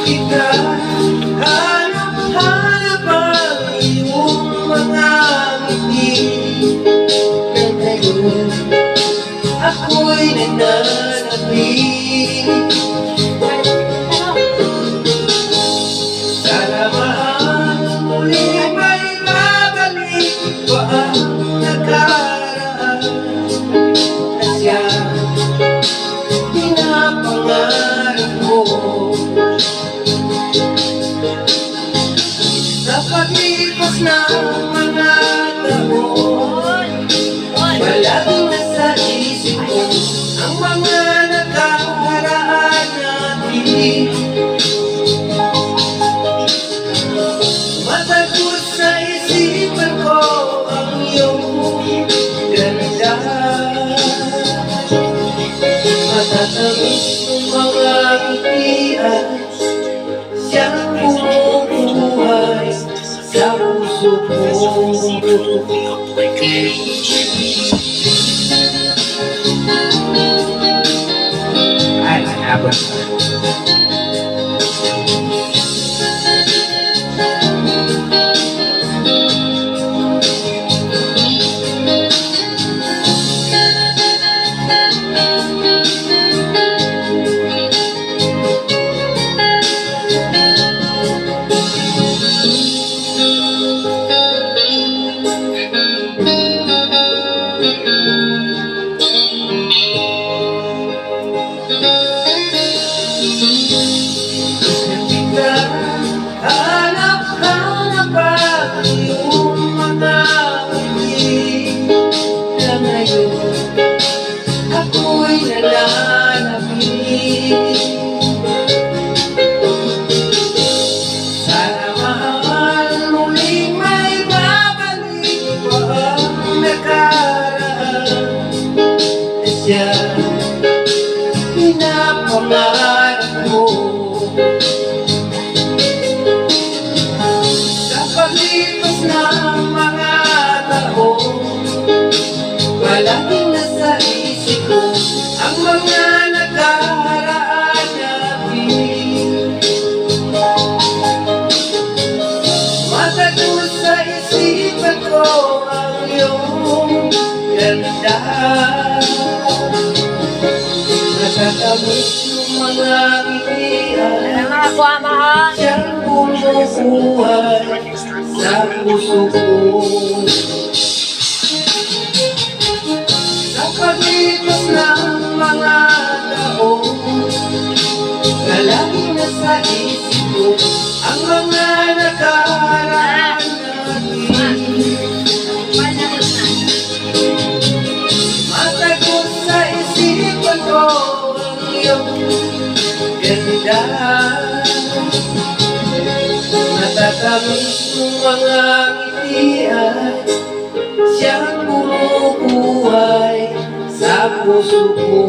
kita, hanap-hanap ang iyong mga ngiti. Na ngayon, ako'y nananabik. Sana mahal muli may babalik pa ang nakaraan na siyang pinapangarap ko. Sa paglipas ng mga taon, palaging nasa isip ko ang mga nakaraan natin. Matagos sa isipan ko ang iyong ganda. Matatamis ng mga ngitian, siyang bumubuhay sa puso ko. Ay, abot. Hanap-hanap ang iyong mga ngiti. Na ngayon, ako'y nananabik. Sana mahal muling may babalik pa ang nakaraan na siyang pinapangarap ko. Paglipas ng mga taon, palaging nasa isip ko ang mga nakaraan natin. Matagos sa isipan ko ang iyong ganda. Natatamis ng mga ngitian, siyang bumubuhay sa puso ko. Sa paglipas ng mga taon, palaging nasa isip ko ang mga nakaraan natin. Matagos sa isipan ko ang iyong ganda. Natatamis ng mga ngitian, siyang bumubuhay sa puso ko.